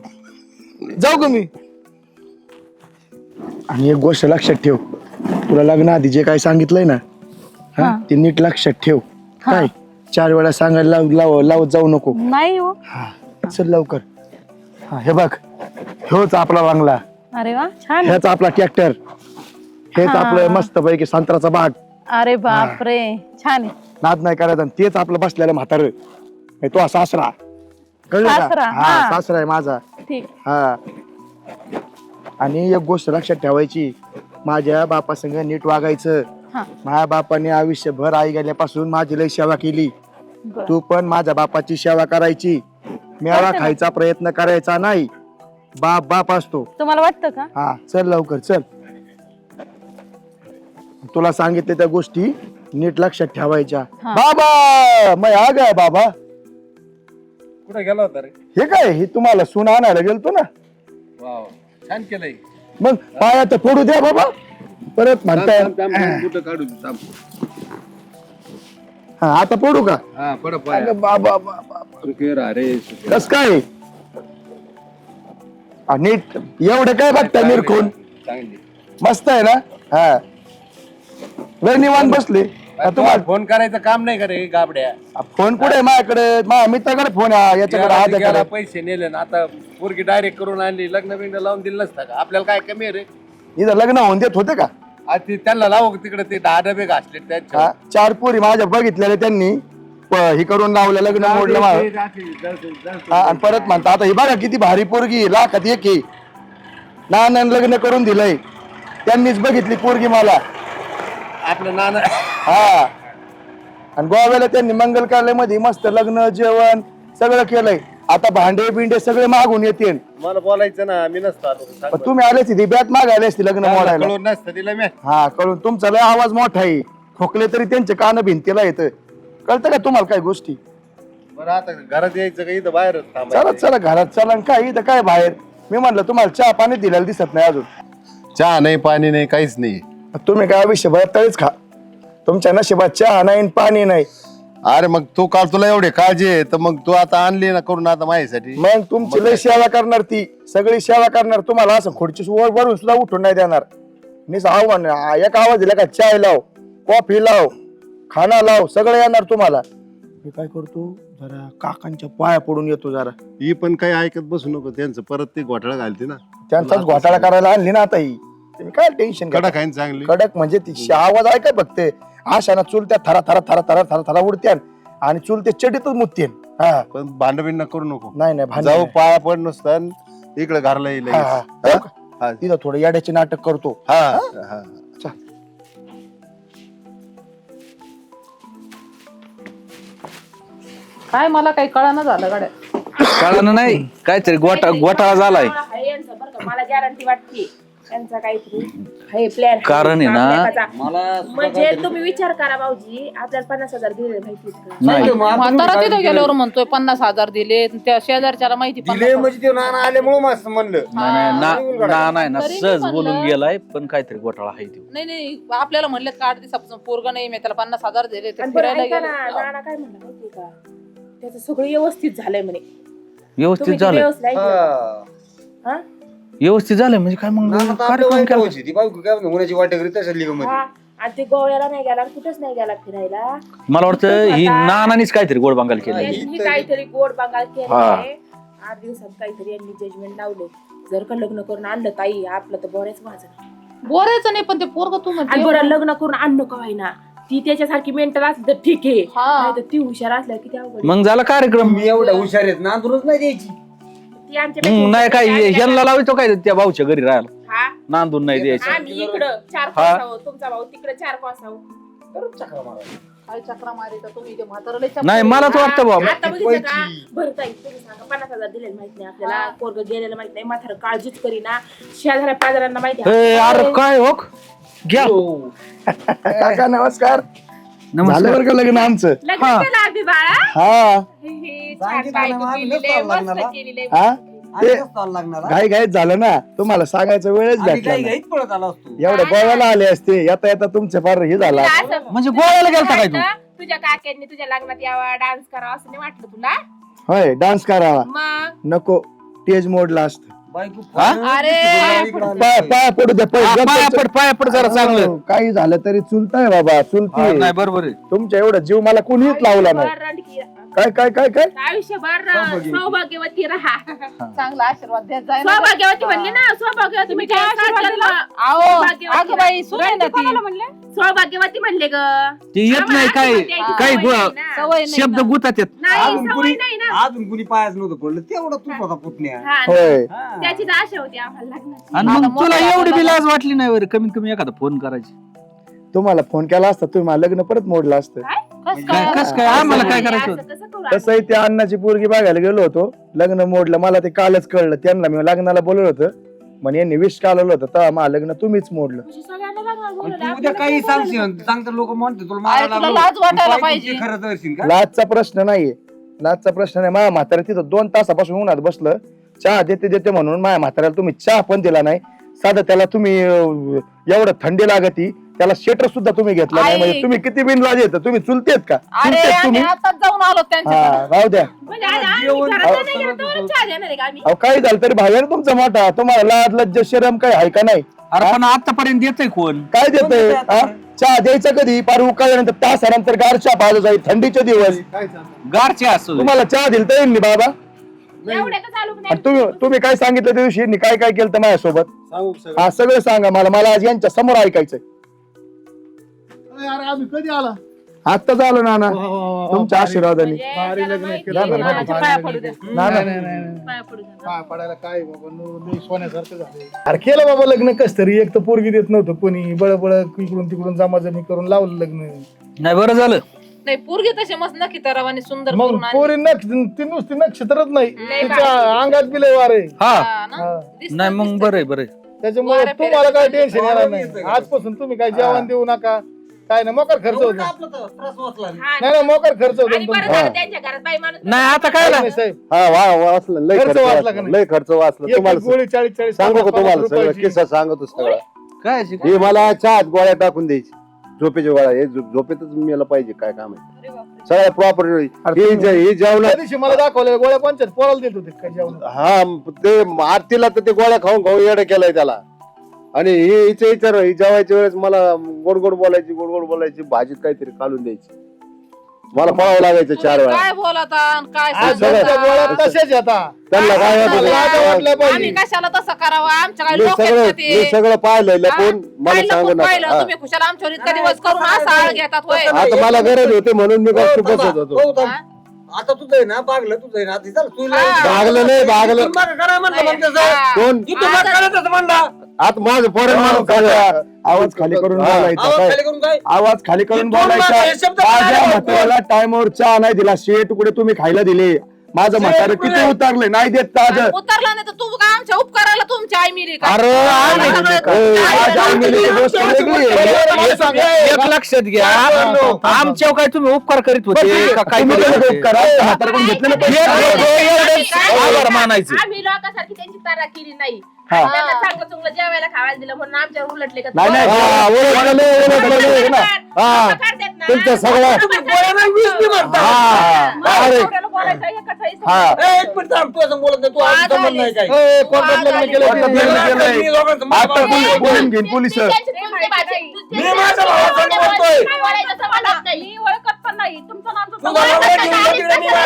जाऊ का मी आणि एक गोष्ट लक्षात ठेव तुला लग्नाआधी जे काय सांगितलंय ना हा ते नीट लक्षात ठेव काय 4 वेळा सांगायला लावत जाऊ नको नाही हो चल लवकर हा हे बघ ह्योच आपला बांगला अरे वा छान ह्याच आपला ट्रॅक्टर हेच आपलं मस्त पैकी संत्र्याचा बाग अरे बापरे छान आहे नाद नाही करायचा आणि तेच आपलं बसलेलं म्हातार तो सासरा कळलं सासरा, का हा. हा सासरा आहे माझा ठीक हा आणि एक गोष्ट लक्षात ठेवायची माझ्या बापासंग नीट वागायचं हा माझ्या बापाने आयुष्यभर आई गेल्यापासून माझी लय सेवा केली बरं. तू पण माझ्या बापाची सेवा करायची मेवा करते ना. खायचा प्रयत्न करायचा नाही बाप बाप असतो तुम्हाला वाटतं का हा चल लवकर चल तुला सांगितले त्या गोष्टी नीट लक्षात ठेवायच्या हा. बाबा मैं आ गया बाबा कुठे गेला होता रे हे काय हे तुम्हाला सून आणायला गेलतो ना वाव छान केलंय मग पाया तर फोडू द्या बाबा परत म्हणताय कुठं काढू हा आता फोडू का हा पड अगं बाबा बाबा अरे कस काय हा, नीट एवढं काय बघता निरखून चांगली मस्त आहे ना हा लय निवांत बसले तुम्हाला फोन करायचं काम नाही करे गाबड्या फोन कुठे आहे माझ्याकडे माझ्या मित्राकडे फोन आहे याच्याकडे हाताकडे पैसे नेले ना आता पोरगी डायरेक्ट करून आणली लग्न बिग्न लावून दिलं नसतं का आपल्याला काय कमी आहे रे इथं लग्न होऊन देत होते का आज ते त्यांना लावू तिकडे ते 10 डबे घासले त्यांच्या हा, 4 पोरी माझ्या बघितलेल्या त्यांनी हे करून लावलं लग्न मोडलं माझं. हा, आणि परत म्हणता आता ही बघा किती भारी पोरगी लाखात एक ही नानान लग्न करून दिलंय त्यांनीच बघितली पोरगी मला आपलं नाना हा आणि गोव्याला त्यांनी मंगल कार्यालयामध्ये मस्त लग्न जेवण सगळं केलंय आता भांडे बिंडे सगळे मागून येतील मला बोलायचं ना मी नसतो आलो तर सांग पण तुम्ही आले ती बॅट मागायला असती लग्न बरं. मोडायला कळून नसतं तिला मी हा कळून तुमचा लय आवाज मोठा आहे खोकले तरी त्यांचे कान भिंतीला येतं कळतं का तुम्हाला काय गोष्टी बरं आता घरात यायचं का इथं बाहेरच चला थांबायचं चला घरात चला आणि काय इथं काय बाहेर मी म्हणलं तुम्हाला चहा पाणी दिलेलं दिसत नाही अजून चहा नाही पाणी नाही काहीच नाही तुम्ही काय आयुष्यभर तळीच खा तुमच्या नशिबात चहा नाही आणि पाणी नाही अरे मग तू काल तुला एवढे काळजी आहे तर मग तू आता आणली ना करून आता माझ्यासाठी मग तुमची लय सेवा करणार ती सगळी सेवा करणार तुम्हाला असं खुर्ची वरून सुद्धा उठून नाही देणार निस आव्हान एक आवाज दिला का चाय लाव कॉफी लाव खाना लाव सगळं येणार तुम्हाला मी काय करतो जरा काकांच्या पाया पडून येतो जरा ही पण काही ऐकत बसू नको त्यांचं परत ते घोटाळा घालते ना त्यांचाच घोटाळा करायला आणली ना आता ही तुम्ही काय टेन्शन कडक आहे ना चांगली कडक म्हणजे ती आवाज ऐकाय बघते आशाना चुलत्या थरा थरा थरा थरा थरा थरा उडत्यान आणि चुलते चडीतच मुततेन हा पण भांडबिंड करू नको नाही नाही भांडण जाऊ नाही. पाया पड नुसतं इकडे घरला येईल हा, हा. जाऊ का? हा. तिथं थोडं याड्याचे नाटक करतो हा हा चल. काय मला काही कळानं झालं गाड्या कळलं नाही काहीतरी घोटाळा झालाय मला गॅरंटी वाटते त्यांचा काहीतरी हे प्लॅन कारण आहे ना, म्हणजे तुम्ही विचार करा भाऊजी, आपल्याला 50,000 दिले माहिती का? नाही म्हातारा तिथे गेल्यावर म्हणतोय 50,000 दिले, त्या शेजारच्याला माहिती दिले 50,000. म्हणजे ते नाना आल्यामुळे माझं म्हणलं नाही ना तरी मी सहज म्हणलं- बोलून गेलाय, पण काहीतरी घोटाळा आहे तो. नाही आपल्याला म्हणले 8 दिवसापासून पोरगा नाही, मी त्याला 50,000 दिले, ते आणि बरं फिरायला ऐका गेले. ना, नाना काय म्हणला माहिती का, त्याचं सगळं व्यवस्थित झालंय म्हणे. व्यवस्थित तुम्ही ते झालं, व्यवस्थित ऐकलं? हा? व्यवस्थित झालं म्हणजे काय मग कार्यक्रम केला. ती बायको काय होण्याची वाटेकरी तशातली मध्ये हा. आणि ते गोव्याला नाही गेला, कुठेच नाही गेला फिरायला. मला वाटतं ही नानानीच काहीतरी गोड बांगाल केली. त्यांनी काहीतरी गोड बांगाल केलाय. 8 दिवसात काहीतरी यांनी जजमेंट लावले, जर का लग्न करून आणलं ताई आपलं तर बऱ्याच माझं. बोरायचं नाही, पण ते पोरग तू आणि म्हणते बरं लग्न करून आणलं का व्हायना, ती त्याच्यासारखी मेंटल असली तर ठीक आहे, हा. नाही तर ती हुशार असल्या किती अवघड आहे. मग झाला कार्यक्रम. मी एवढा हुशार आहेत ना, दुरुस्त नाही द्यायची. ती आमच्यापेक्षा नाही काय हुशार आहे. ह्यांना लावायचो काय त्या भाऊच्या घरी राहायला, हा. नांदून नाही द्यायचं. आम्ही इकडं 4 हा. कोसाव, तुमचा भाऊ तिकडे 4 कोसाव. काय चक्रा मारी तर तुम्ही ते म्हाताराला चक्रा नाही मारी. मलाच वाटतं बाबा. आता बघितलं का, बरं ताई तुम्ही सांगा, 50,000 दिलेलं माहित नाही आपल्याला, पोरग गेलेलं माहित नाही, म्हातारं काळजीच करीना, शेजाऱ्या पाजाऱ्यांना माहिती ए, अरे काय हो घ्या. काका नमस्कार. झालं नमस्कार. बरं का लग्न आमचं? लग्न केलं आम्ही बाळा. हा हे छान बायको केलेली आहे, मस्त केलेली आहे. हा ते लागणार घाई घाईत झालं ना, तुम्हाला सांगायचं वेळच भेटला नाही. घाईत पळत आला असतो. एवढ्या गोव्याला आले असते, येता येता तुमचे फार हे झाला. असं- म्हणजे गोव्याला गेलता काय तू? तुझ्या काक्यांनी तुझ्या लग्नात यावा, डान्स करावा असं नाही वाटलं तुला? होय डान्स करावा मग नको, टेज मोडला असत. बायको अरे पाया पडू द्या हा, पाया पड जरा चांगलं. हो, काही झालं तरी चुलताय बाबा, हा, चुलती नाही बरोबर आहे. तुमच्या एवढा जीव मला कोणीच लावला नाही. आयुष्यभर रणकी- काय काय काय काय आयुष्यभर सौभाग्यवती राहा. चांगला आशीर्वाद द्यायचा जाय ना. सौभाग्यवती म्हणले ना, सौभाग्यवती तुम्ही म्हणजे काय आशीर्वाद दिला? सौभाग्यवती अहो, अगं बाई सुन आहे ना ती. सौभाग्यवती म्हणले ग. ते येत नाही काय काही सवय नाही शब्द ना. गुतात येत. नाही अजून सवय कुणी नाही ना. अजून कुणी पायाच नव्हतं पडलं, तेवढं तू होता पुतण्या. हा, होय त्याची तर आशा होती आम्हाला लग्नाची. आणि आता मग तुला मोठा एवढी बी झाला. लाज वाटली नाही बरं, कमीत कमी एखादा फोन करायची. तुम्हाला फोन केला असता, तुम्ही मला लग्न परत मोडलं असतं. कस काय काय? कस काय आम्हाला काय असं करायचं कसं करू आम्ही? तसंही त्या अण्णाची पोरगी बघायला गेलो होतो, लग्न मोडलं. मला ते कालच कळलं, त्यांना मी लग्नाला बोलवलं होतं, म्हणे यांनी विश काढलं होतं, तेव्हा मला लग्न तुम्हीच मोडलं. तुझी सगळ्यांना लग्नाला आणि बोलवलं, तू उद्या आपल्याला काही कोण बोलवलं? सांगशील, सांगतात लोक म्हणते तुला अरे मारायला तुला लागलो. लाज वाटायला बायको पाहिजे. ते खरं दर्शन का? लाजचा प्रश्न नाहीये, लाजचा प्रश्न नाही. माझ्या म्हाताऱ्या तिथं 2 तासापासून उन्हात बसलं, चहा देते देते म्हणून माझ्या म्हाताऱ्याला तुम्ही चहा पण दिला नाही. साधं त्याला तुम्ही एवढं थंडी लागती, त्याला स्वेटर सुद्धा तुम्ही घेतला नाही. आई. म्हणजे तुम्ही किती बिनलाज येत, तुम्ही चुलतेत का? अरे चुलतेत आम्ही तुम्ही? आताच जाऊन आलो त्यांच्या. हा राहू द्या. म्हणजे आज आम्ही जेवण- घरात नाही गेलो तर चहा देणार आहे का आम्ही? अहो काही झालं तरी भाई आहे ना तुमचा मोठा, तुम्हाला लाज लज्जा शरम काय आहे का नाही? अरे पण आतापर्यंत येतंय कोण? काय देतंय? हा? चहा द्यायचा कधी? पार उकाळल्यानंतर तासानंतर गार चहा पाहिलं जाईल, थंडीचे दिवस. गारचे असू दे. तुम्हाला चहा दिल तर येईल बाबा. एवढ्यातच आलो की आणि नाही? तुम्ही काय सांगितलं त्या दिवशी, काय काय केलं तर माझ्यासोबत? हा सगळं सांगा मला आज यांच्या समोर ऐकायचंय. अरे आम्ही कधी आला? आत्ताच आलो नाना, तुमच्या आशीर्वादाने. म्हणजे भारी त्याला लग्न माहिती केलं. आहे, भारी नानाच्या लग्न पाया केलं. पडू द्या. नाना पाया पडू द्या. पाय पडायला काय बाबा, लय सोन्यासारखं झालं. अरे केलं बाबा लग्न कस तरी, एक तर पोरगी देत नव्हतं कोणी, बळबळ इकडून तिकडून जमाजमी करून लावलं लग्न. नाही बरं झालं. नाही पोरगी तशी मस्त नक्की तरावानी सुंदर मग करून आणली. पोरी ती नुसती नक्षत्रच नाही, लय तिच्या अंगात बी लय वार आहे. हा हा ना? हा. दिसतं, नाही मग दिसतं. बरं आहे बरं आहे. त्याच्यामुळे वाऱ्या तुम्हाला काय फेऱ्या टेन्शन येणार नाही. आजपासून तुम्ही काय जेवण देऊ नका, काय नाही, मोकार खर्च होतो. आपलं तर त्रास वाचला नाही. हा, नाही नाही, मोकार खर्च होतो आणि बरं तुमचा. झालं त्यांच्या घरात बाई माणूस नाही आता काय काय झालं? नाही साहेब, हा वाचलं, लय खर्च खर्च वाचला वाचला, का नाही? लय खर्च वाचला. एक तुम्हाला गोळी 40-40 सांगू का तुम्हाला 50 सगळं रुपयाची. किस्सा सांगतो सगळं. काय हे मला चहात गोळ्या टाकून द्यायची, झोपेच्या गोळ्या. हे झोपेतच मला पाहिजे, काय काम आहे सगळ्या प्रॉपर. हे जेवण त्या दिवशी मला दाखवलं गोळ्या कोणच्याच पोराला देत होते काय जेवण. हा ते आरतीला तर ते गोळ्या खाऊन खाऊन येडं केलंय त्याला. आणि हे हिचे विचार, ही जेवायच्या वेळेस मला गोड गोड बोलायची, भाजीत काहीतरी काढून द्यायची. मला पळावं लागायचं 4 वेळा. काय बोलता आणि काय आज सांगता? तुमच्या गोळ्या तशाच येतात. त्यांना काय लाज वाटलं वाटलं, आम्ही पाहिजे. कशाला तसं करावं, आमच्या काय मी लोक सगळं आहेत का ते? मी सगळं पाहिलंय लपून, हा? मला काय सांगू लपून पाहिलं? नका. तुम्ही खुशाल आमच्यावर इतका दिवस करून असा आळ घेतात होय. आता मला गरज होती म्हणून मी गपचूप बसत होतो. हो, थांब. आता तुझं आहे ना, भागलं तुझं आहे ना, आता चल, तू लय- हा. भागलं नाही, भागलं. इथून मागं करा म्हणलं मग तसं. हा. कोण इथून मागं करायचं म्हणला. आता माझं पोरण माणूस आवाज खाली करून हा. बोलायचा आवाज काय? खाली करून काय? आवाज खाली करून इथून मागं हे बोलायचा. शब्द माझ्या काय? म्हाताऱ्याला टाइमवर चहा नाही दिला, शेट कुठे तुम्ही खायला दिले. माझं म्हातारं किती उतरले नाही देत ताज उतरला नाही तर तू काय आमच्या उपकाराला तुमची आई मिली का? अरे आज आई मेली ती गोष्ट वेगळी आहे. एक लक्षात घ्या आमच्यावर काय तुम्ही उपकार करीत होते का काय तुम्ही करत केलं होते? उपकार, आज म्हातारं घेतलेलं पैसे. आभार मानायचे. आम्ही लोकांसारखी त्यांची तारा केली नाही हा. त्यांना चांगलं चांगलं जेवायला खावायला दिलं म्हणून आमच्यावर उलटले का नाही, नाही. हा, ओळखलं ना. हा. तुमचं सगळं हा. अरे. हा. कोर्टात लग्न केलं कोर्टात लग्न केलंय. आता बोलून घेईन पोलिस.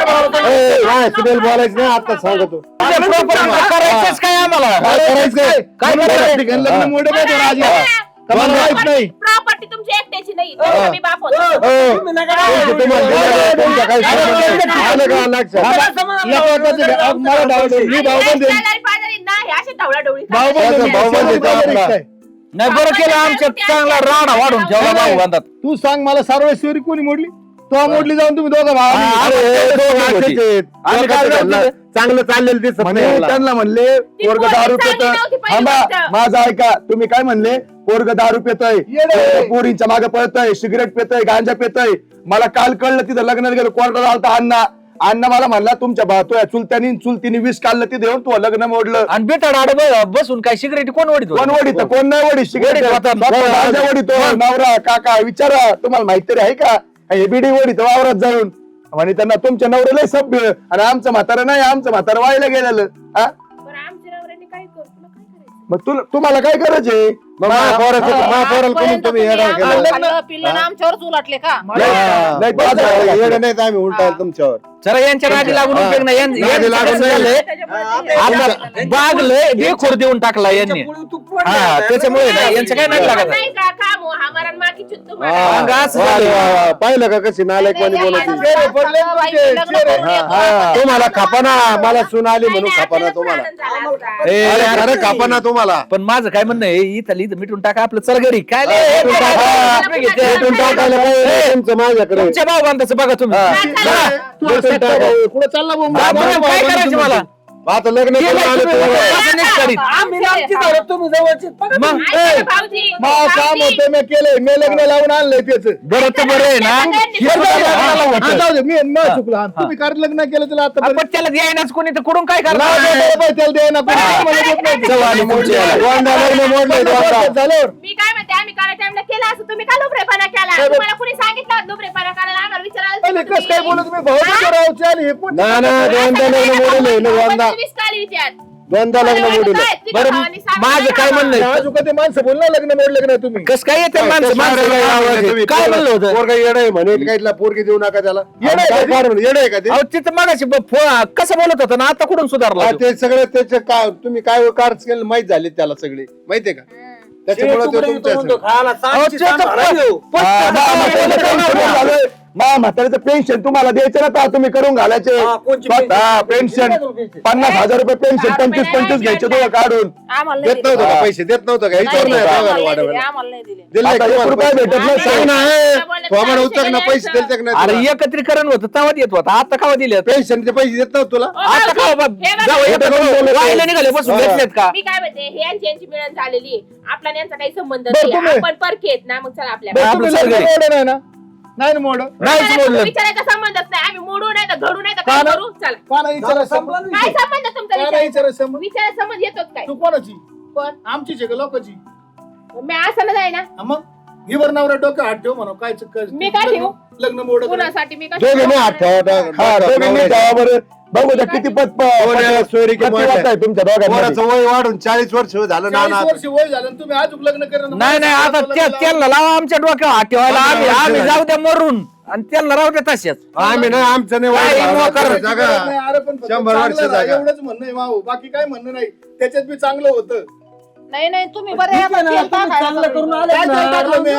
सुनील बोलायचं ना आता सांगतो करायचंच काय आम्हाला काय करायचंय काय करायचं? लग्न मोठं काय ते राजी आहे. तुम्हाला माहित नाही प्रॉपर्टी तुमची एकट्याची नाही आम्ही बाप होतो तुम्हाला तुमच्या काही आलं का लक्षात? मला डाऊट आहे. मी भाऊ पण देईन. शेजारी पाजारी नाही असे ढवळाढवळी भाऊ पण त्याचा देईन. भाऊ पण देतो शेजारी आपला. काय? नाही बरं केलं आमच्या चांगला राडा वाढून ठेवला भाऊ बांधतात. तू सांग मला सार्वेश्वरी कोणी मोडली तो मोडली जाऊन तुम्ही दोघं भाऊ आम्ही काय करणार? चांगलं चाललेलं दिसत नाही मला. त्यांना म्हणले पोरग पोरगी दारू चांगली पितोय नव्हती पहिली थांबा गोष्ट. माझं ऐका तुम्ही काय म्हणले पोरग दारू पितोय येडे. पोरींच्या मागे पळतोय सिगरेट पितोय गांजा पितोय मला काल कळलं तिथं लग्नात गेलं कोर्टात आलता अण्णा मला म्हणला तुमच्या भातोय चुलतीने विष काढलं तिथे येऊन तू लग्न मोडलं आणि बेटाड बसून काय सिगरेट कोण ओढित कोण वडीत कोण नाही वडीत सिगरेट वडीत होता. गांजा वडीतो नवरा काका विचारा तुम्हाला माहिती तरी आहे का हे बिडी वडीत वावरात जाऊन म्हणे त्यांना तुमच्या नवऱ्याला सभ्य आणि आमचं म्हातारं नाही आमचं म्हातारं व्हायला गेलेलं हा बरं आमच्या नवऱ्याने काय करू तुला काय करायचं मग तुम्हाला काय करायचंय मग महापौराला कोणी तुम्ही येणार केलं? पिल्लं आमच्यावरच उलटले का? नाही, नाही, येणं नाही तर आम्ही उलटाल तुमच्यावर. जरा यांच्या नादी लागून उपयोग नाही नादी लागून नाही. आता बागलंय बेखोर देऊन टाकला यांनी हा त्याच्यामुळे ना यांचं काय नाही लागत नाही का काम हो हमारा माँ की चुत्तू मारा. हा, अंग असं वा, झालं. वा, वा. पाहिलं का कशी नालायकवाणी बोलत होती? चेहरे पडले ना तुमचे, लग्न चेहरे. करून येतो. हा, तुम्हाला खापाना मला सून आली म्हणून नाही, खापाना आपल्याला तुम्हाला पुराण झालं असतं. ए, अरे अरे, खरं खापाना तुम्हाला पण माझं काय म्हणणं आहे इथं मिटून टाका आपलं चल घरी काय भेटून टाकायला काही नाही तुमचं माझ्याकडे. तुमच्या भाऊ बांधाचं बघा तुम्ही तू असं टाकावं. कुठं चालला भाऊ? बाबा, काय करायचं मला आता लग्न करून आलं तुम्हाला. असं नाही करीत. मग ऐका ना भाऊजी, मला काम भाऊजी. होतं मी केलंय मी लग्न लावून आणलंय त्याच बरं तर बरं आहे ना हे बघा, मी चुकला हा, तुम्ही कारण लग्न केलं त्याला आता आपण त्याला द्यायनाच कोणी तर कुठून काय नाव करणार द्यायला पाहिजे, त्याला द्यायला कोणी मला देत नाही. जवानी मोठी आहे. दोनदा लग्न मोडलंय दोनदा. झाल्यावर मी काय म्हणते आम्ही काय टाइमला केला असं तुम्ही का लुबरेपणा केला तुम्हाला कुणी सांगितलं लुबरेपणा करायला आम्हाला विचारायला पहिले तुम्ही. कसं काय बोलत तुम्ही भाऊ रावचे आणि हे पण ना ना दोनदा लग्न मोडलंय ना दोनदा तुम्हीच काल विचार दोनदा लग्न मोडलंय. बरं माझं काय म्हणणं आहे? आज ते माणसं बोलणार लग्न मोडलं का नाही तुम्ही कसं काय येते माणसं माणसं काय म्हणलं होतं पोरगा येड आहे म्हणे काहीतला पोरगी देऊ नका त्याला येडं आहे का ते? येड आहे का ते? अहो तिथं मागाशी कसं बोलत होतं ना आता कुठून सुधारला हा, तो? ते सगळं त्याचे काय तुम्ही काय कार्ड केलं माहित झाले त्याला सगळे माहितीये का त्याच्यामुळे ते तुमच्या अहो, ते तर म्हाताऱ्याचं पेन्शन तुम्हाला द्यायचं ना तर तुम्ही करून घालायचे पेन्शन 50,000 रुपये पेन्शन 25 घ्यायचे तुला काढून आम्हाला नाही देत दिले. नव्हतं का पैसे देत नव्हतं का नाही विचार दिले, नाही आम्हाला दोघांना नाही वाढवायला. दिले, आम्हाला नाही दिले. दिले आता का 1 तुम्हाला रुपया पैसे? भेटत नाही सांग ना तो आम्हाला उचक ना पैसे दिले का अरे नाही एकत्रीकरण होतं तेव्हा देत होता आता कावा दिले पेन्शनचे पैसे देत नव्हतं तुला आता का वाहिलं निघाले बसून घेतलेत का मी काय म्हणते हे यांची मिळून झालेली आहे आपला आणि यांचा काही संबंध बरं, नाही तुम्ही- आपण परके आहेत ना मग चला आपल्या बरं, आपलं तुम्ही लग्न सगळे. मोडलं नाही ना नाही ना मोड नाहीच मोडलं विचारायचा संबंधच नाही आम्ही मोडू नाही तर घडू नाही तर का काय ना? करू चला पाना विचारा संबंध काय संबंध तुमचा पाना विचारा संबंध विचारायचा संबंध येतोच काय तू कोणाची कोण आमचीच आहे का लोकांची मी असं नाही ना हा मग हिवर नवरा डोकं हात ठेव म्हणा काय चक्कर मी काय ठेवू? लग्न मोड कुणासाठी मी दोघे नाही आठ हा दोघांनी जावा बघू द्या किती सोयरी किती वाटत आहे तुमच्या दोघांमध्ये पोराचं वय वाढून 40 वर्ष झालं ना 40 वर्ष वय झालं आणि तुम्ही आज लग्न करा नाही नाही आता त्यांना लावा आमच्या डोक्यावर हात ठेवायला आम्ही जाऊ द्या मरून आणि त्यांना राहू द्या तशाच आम्ही नाही आमचं नाही काय वय मोकार? झालं. जागा अरे पण फक्त 100 वर्ष चांगलं राहा, जागा. एवढंच म्हणणं आहे माऊ बाकी काय म्हणणं नाही त्याच्यात बी चांगलं होतं नाही नाही तुम्ही बरं आता तेल टाकायला सगळीकडे. काय तेल टाकलं मी?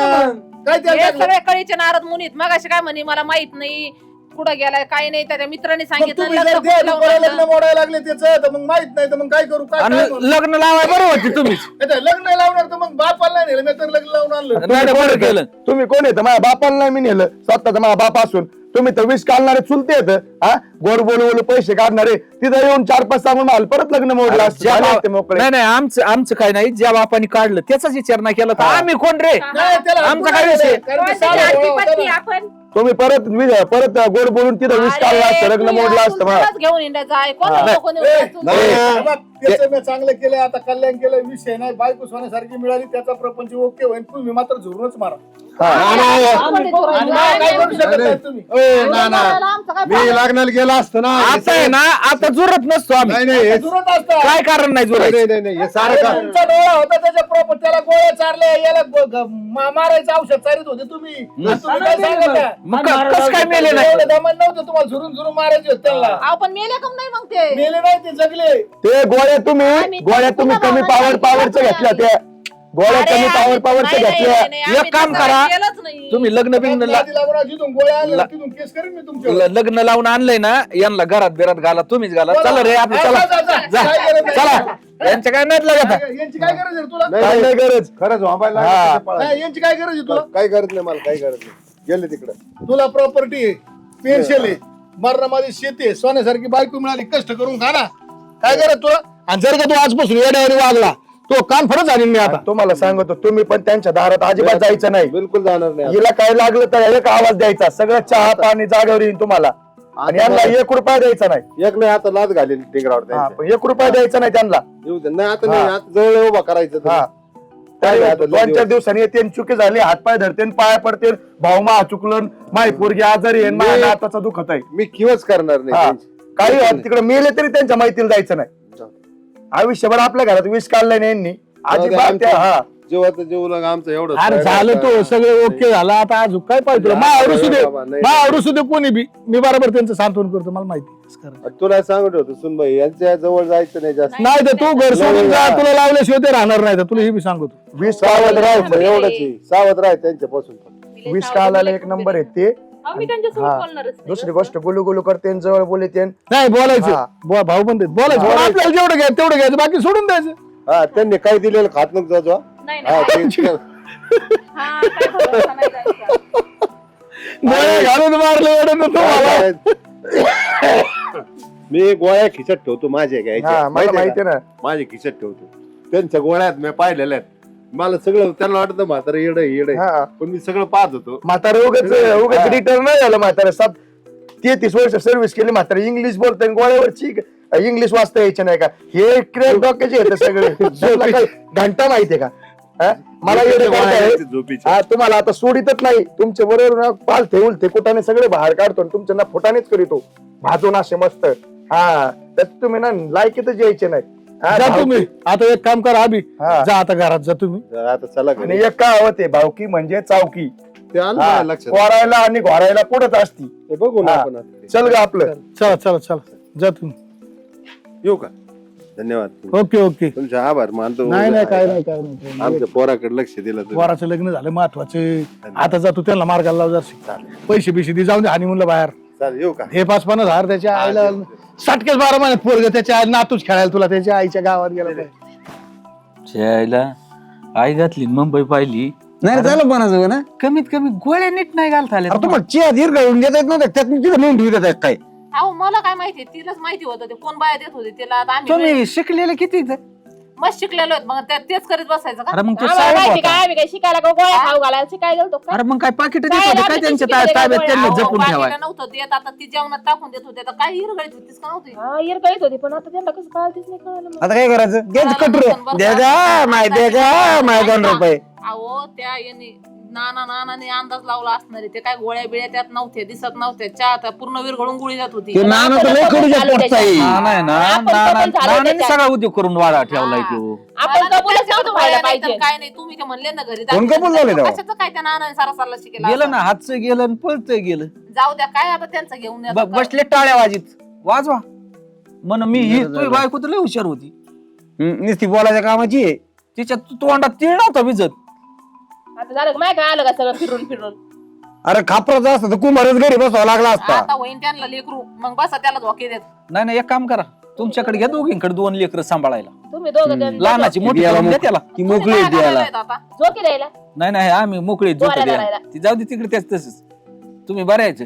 काय तेल हे टाकलं? सगळे कळीचे नारद मुनीत मगाशी काय म्हणे मला माहित नाही कुठं गेलाय काय नाही त्याच्या मित्राने मग सांगितलं तुम्ही लग्न जर कुठं ते लावून दुपारा लग्न आणलं. मोडायला लागले त्याचं तर मग माहित नाही तर मग काय करू काय आणि काय म्हणू? लग्न लावाय बरं होती तुम्हीच आता लग्न नाही लावणार तर मग बापाला नाही नेलं मी तर लग्न लावून आणलं नाही बरं केलं तुम्ही कोण येतं माझ्या बापाला नाही मी नेलं स्वतःचा माझा बाप असून तुम्ही तर विष काढणारे चुलते येत हा गोड बोलू पैसे काढणारे तिथं येऊन 4-5 सांगून मला परत लग्न मोडलं असतं. ज्या झाले बा- असते मोकळे. नाही नाही आमचं काय नाही ज्या बापाने काढलं त्याचाच विचार नाही केला तर हा. आम्ही कोण रे नाही, त्याला आमचा काय विषय? कारण ते कोणाच्या साला जाती गोळा पत्ती होता ना. आपण तुम्ही परत गोड बोलून तिथं विष काढलं असतं लग्न मोडलं असतं मला. घेऊन हिंडायचं आहे हा. कोण ए, नाही. हे बघ, त्याचं मी चांगलं केलं आता कल्याण केलं विषय नाही बायको सोन्यासारखी मिळाली त्याचा प्रपंच ओके होईल तुम्ही मात्र झुरूनच मारा हा. आणि मला काय करू शकत नाही तुम्ही मी लग्नाला गेला असतो ना आता आहे ना आता जुरत नसतो आम्ही नाही नाही हे- झुरत असतं काय कारण नाही जुरायचं नाही नाही नाही हे सारं का तुमचा डोळा होता त्याच्या प्रॉपर त्याला गोळ्या चारल्या याला मारायचं औषध चारित होते तुम्ही आणि तुम्ही काय सांगता? मग कसं काय मेले नाही एवढं दमन नव्हतं तुम्हाला झुरून मारायचे होते त्यांना पण मेले कम नाही मग ते मेले नाही ते जगले ते गोळ्या तुम्ही कमी पावरच्या घेतल्या त्या गोळ्या अरे, कमी आम्ही- पावरच्या नाही, घेतल्या नाही, नाही, एक काम आम्ही करा. तसं केलंच नाही. तुम्ही लग्न बिग्न जिथून गोळ्या आणल्या तिथून केस करेन मी तुमच्या लग्न लावून आणलंय ना यांना घरात बिरात घाला तुम्हीच घाला चला रे आपलं चला जा चला यांच्या काय नाही लागत आहे. यांची काय गरज आहे तुला नाही नाही गरज खरंच वाबायला हा. लागलं ते पळायचं. नाही, यांची काय गरज आहे तुला काही गरज नाही मला काही गरज नाही गेले तिकडे तुला प्रॉपर्टी आहे पेन्शन आहे मरणामध्ये शेती आहे सोन्यासारखी बायको मिळाली कष्ट करून खा ना काय गरज तुला आणि जर का तू आजपासून येण्यावर वागला तो कान फरच आणीन मी आता तुम्हाला सांगतो तुम्ही पण त्यांच्या दारात अजिबात जायचं नाही. बिलकुल जाणार नाही हिला काय लागलं तर एक आवाज द्यायचा सगळं चहा पाणी जागेवर येईन तुम्हाला आणि यांना 1 रुपया द्यायचा नाही. एक नाही आता लाच घालेल टिंगरावर हा, त्यांच्या. पण 1 रुपया द्यायचा नाही त्यांना. येऊ दे. नाही आता नाही आता जवळ उभा करायचं हा काय नाही, आता लय 2-4 दिवस. दिवसांनी येते चुकी झाली हातपाय धरते पाया पडते भाऊ मा चुकलं माय पोरगी आजारी आहे माझ्या नाताचा दुखत आहे. मी किंवाच करणार नाही हा. त्यांची. काही होत तिकडे मेले तरी त्यांच्या माहितीला जायचं नाही. आयुष्यभर आपल्या घरात विष काढलं नाही यांनी अजिबात त्या- हा जेव्हा जेवू लाग आमचं एवढं अरे झालं तो सगळं ओके झालं आता अजून काय पाहिजे तुला मावरू सुदे बाबा, नाही. मावरू सुदे कोणी बी मी बरोबर त्यांचं सांत्वन करतो मला माहिती आहे कसं करायचं. तुला सांगत होतो सुनबाई यांच्या जवळ जायचं नाही जास्त नाही तर तू घर सोडून जा तुला लावल्याशिवाय ते राहणार नाही तर तुला हे बी सांगतो विष सावध काढायला राहायचं एवढंच आहे. सावध राह त्यांच्यापासून विष काढायला 1 नंबर आहे ते. आम्ही त्यांच्यासोबत हा. बोलणारच नाही. दुसरी गोष्ट गुलू गुलू करते जवळ बोलते नाही बोलायचं हा. भाऊ पण देत बोलायचं पण आपल्याला जेवढं घ्यायचं तेवढं घ्यायचं बाकी सोडून द्यायचं हा त्यांनी काय दिलेलं खात नको जाऊ नाही हा नाही ते- हा, काय भरोसा नाही जायचा. गोळ्या घालून मारले एवढं ना तुम्हाला मी गोळ्या खिचत ठेवतो माझ्या हा घ्यायच्या मला माहिती का? ना माझ्या खिचत ठेवतो त्यांच्या गोळ्यात मी पाहिलेल्या आहेत मला सगळं त्यांना वाटतं म्हातारा येड हा. पण मी सगळं पाहत होतो म्हातारा उगाच रिटर्न नाही झालं म्हातारा 33 वर्ष सर्व्हिस केली म्हातारा इंग्लिश बोलतोय गोळ्यावरची इंग्लिश वाचता यायचे नाही का हे क्रॅक डॉक्याचे येतं सगळे तुला काय घंटा माहितीये का हा? मला येडं करताय. झोपीचे हा तुम्हाला आता सोडितच नाही तुमच्या बरोबर पालथे उलथे कुठाने सगळे बाहेर काढतो आणि तुमच्या ना फुटानेच करीतो भाजून असे मस्त हा त्यात तुम्ही ना लायकीतच यायचे नाही हा, जा भावकी. तुम्ही आता एक काम करा अभि हा. जा आता घरात जा तुम्ही आता चला घरी. आणि एक काय होते भावकी म्हणजे चावकी ते आलं हा, माझ्या लक्षात कोरायला आणि घोरायला पुढच असती हे बघू ना हा. आपण आता. चल ग आपलं चला चला चला जा तुम्ही येऊ का धन्यवाद ओके ओके तुमचे आभार मानतो नाही नाही काय नाही काय नाही आमच्या पोराकडे लक्ष दिलं तुम्ही. पोराचं लग्न झालं महत्वाचे आता जातो त्यांना मार्गाला लाव जरशी पैसे बिशे दे जाऊन दे हानिमूनला बाहेर चालेल येऊ का हे 5-50 हजार त्याच्या आईला साटकेच 12 महिन्यात पोरग त्याच्या आई नातूच खेळायला तुला त्याच्या आईच्या गावात गेला पाहिजे. यायला आई घातली मुंबई पाहिली नाही झालं बनायचं ना कमीत कमी गोळ्या नीट नाही घालता आल्या तुम्हाला चिया धीर घालून देता येत नव्हतं त्यात तिथे नेऊन ठेवत आहेत काय अहो मला काय माहिती तिलाच माहिती होतं ते कोण बाया देत होते तिला आता आम्ही तुम्ही शिकलेले किती इथं? मस्त शिकलेलो आहेत मग तेच करीत बसायचं का अरे मग ते आम्हाला साहेब माहिती होता. काय आम्ही काय शिकायला का गोळ्या खाऊ घालायला शिकायला गेलतो का? अरे मग काय पाकिट काय देत होते काय आम्ही त्यांच्या शिकलेले ताब्यात गोळ्या. त्यांनी अहो, जपून ठेवाय बाकीला नव्हतं देत आता ती जेवणात टाकून देत होते तर काय हिरगळीत होतीस का नव्हती हा येर कळत होती पण आता त्यांना कसं कळतेच नाही कळालं मला. आता काय करायचं द्यायचं कटरू द्या द्या माय 2 रुपये अहो त्या याने नानाने अंदाज लावला असणार आहे. ते काय गोळ्या बिळ्या त्यात नव्हते दिसत नव्हते चहा आता पूर्ण विरघळून गुळी जात होती ते नाना तर लय कडूच्या पोटचा आहे. नाही ना आपण कबूल झालो नानाने त्याच्यात. सगळा उद्योग करून वाडा ठेवलाय तो आपण मला कबूलच त्याच्यावर नव्हतं व्हायला गोळ्या नाही तर पाहिजे काय नाही तुम्ही ते म्हणले ना घरी कोण कबूल झाले तेव्हा? कशाचं काय त्या नानाने सारा सारला शिकेला गेलं ना हातचं गेलं आणि पळतंय गेलं जाऊ द्या काय आता त्यांचं घेऊन या. बसले टाळ्या वाजीत वाजवा म्हण मी ही तुझी बायको तर लय हुशार होती नुसती बोलायच्या कामाची आहे. तिच्या तोंडात तीळ नव्हता भिजत आता झालं का माहिती आलं का सगळं फिरून फिरून अरे खापराचा असतं तर कुंभारच घरी बसावा लागला असता आता होईन त्यांना लेकरू मग बसा त्याला धोके देत नाही नाही एक काम करा तुमच्याकडे घ्या दोघींकडे 2 लेकरं सांभाळायला तुम्ही दोघं जण लहानाची मोठी द्यायला करून द्या त्याला ती मोकळी आहे द्यायला आता झोके द्यायला नाही नाही आम्ही मोकळे झोका गोऱ्या द्या धरायला. ती जाऊ दे तिकडे त्याच तसंच तुम्ही बऱ्याच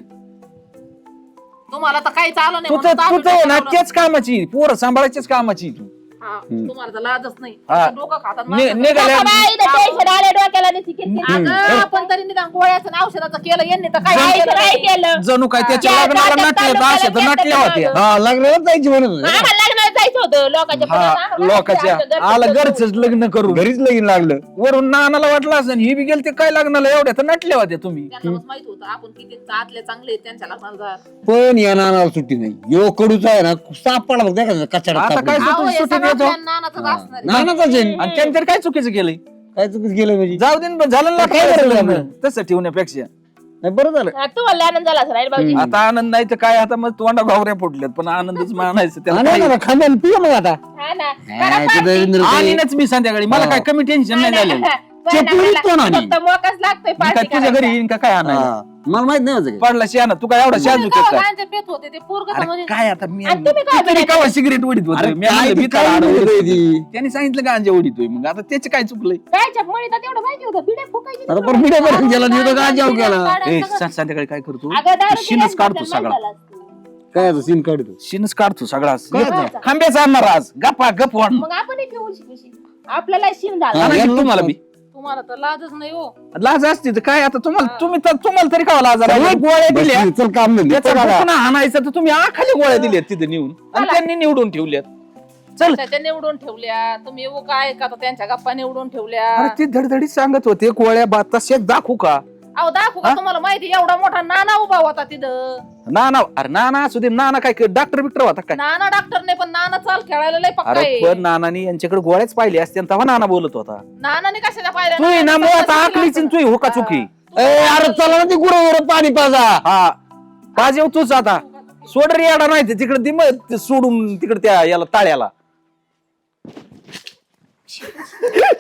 तुम्हाला तर काही चाललं नाही तुझं म्हणून तर तुझं आम्ही ना ठरवलं. तेच कामाची पोरं सांभाळायचीच कामाची तू हा, तुम्हाला तर लाजच नाही हा. डोकं खातात नि- माणसं. निघाल्या टेन्शन आले डोक्याला नुसती किरकिर. अगं, आपण तरी निदान गोळ्याचं आणि औषधाचं केलं यांनी तर काय काय केलं काय नाही. केलं जणू काय त्याच्या त्या लग्नाला तात्या नटले तालुक्याला अशा तर गेलते नटल्या का होत्या मागं? हा लग्नाला जायची म्हणून आम्हाला लग्नाला जायचं होतं लोकांच्या हा पुढं. लोकांच्या आला घरच लग्न करून घरीच लगीन लागलं वरून नानाला वाटलं असं ही बी गेलते काय लग्नाला एवढ्या तर नटल्या होत्या तुम्ही त्यांना मस्त माहित होतं आपण किती आतले चांगले आहेत, त्यांच्या लग्नाला जा. पण या नानाला सुट्टी नाही यो कडूचा आहे ना सापडा बघ का कचरा आता काय अहो, हे सुट्टी सगळं देतो आपल्या नानाचंच असणार आहे. नानाचाच आहे आणि त्यांनी तरी काय चुकीचं केलंय काय चुकीच गेलं म्हणजे जाऊ दे ना, झालं ना काय काय बरं लग्न? तसं ठेवण्यापेक्षा नाही, बरं झालं हा, तुम्हाला आनंद झाला असेल, राईट भाऊजी? आता आनंद नाही तर काय आता मग तोंडा घावऱ्या फुटल्यात पण आनंदच मानायचं त्याला आणा काय. ना खांद्याला पिऊ मग आता हा ना. काय ते दरिंद्र ते- आणीनच मी संध्याकाळी मला काय कमी टेन्शन नाही झालं बरं ना, चेपुरीत कोण आणि? फक्त मोकाच लागतोय मी काय पार्टी तुझ्या घरी येईन का काय आणायला हा, मला माहित नाही होतं पडला शियाना तू काय एवढा शाजू तुम्ही काय केव्हा गांजे पित होते ते पोरगं तर अरे म्हणजे काय आता मी आणि तुम्ही काय तरी केव्हा सिगरेट ओढीत होतो मी काय म्हणलं, ती मी काय तर म्हणत आडवलं. होती ती? त्यांनी सांगितलं गांजा ओढीतोय मग आता त्याचे काय चुकलंय काय मळीत तेवढं माहिती होतं बिडे फुकायची आता पण पिढ्या पर्यंत गेला नाही तो गांजाव केला ए संध्याकाळी काय करतो अगं दारू शिनच पिल्यानं काढतो माहित सगळा झालं असतं. काय आता सीन काढतो शिनच काढतो सगळा काढायचा? खांब्याचा आणणार आज गप्पा गप वाढ मग आपण पिऊ शिकूशी आपल्याला शिन झाला हा. तुम्हाला बी तुम्हाला तर लाजच नाही हो. लाज असते तर काय आता तुम्हाला तरी खावा लाज आला? गोळ्या दिल्या बस, चल काम धंदे. त्याचा चल आता. भुकणा हाणायचा तर तुम्ही आखाली गोळ्या दिल्यात तिथे नेऊन आणि त्यांनी निवडून ठेवल्यात चल त्याच्या निवडून ठेवल्या तुम्ही येऊ काय का तर त्यांच्या गप्पा निवडून ठेवल्या अरे ते धडधडीत सांगत होते गोळ्या बात तसेच दाखवू का अहो दाखवू का तुम्हाला माहिती एवढा मोठा नाना उभा होता तिथं. नाना अरे नाना असू दे नाना काय डॉक्टर बिक्टर होता काय नाना डॉक्टर नाही पण नाना चाल खेळायला लय पक्का अरे आहे. पण नानानी यांच्याकडे गोळ्याच पाहिले असते तेव्हा नाना बोलत होता नानाने कशाच्या पायऱ्या तू ना मुळात आखलीच तू हो का चुकी ए, अरे चला ना ती गुरु पाणी पाजा हा पाहिजे तूच आता सोड रे याडा नाही तिकडे ती मग सोडून तिकडे त्या याला ताळ्याला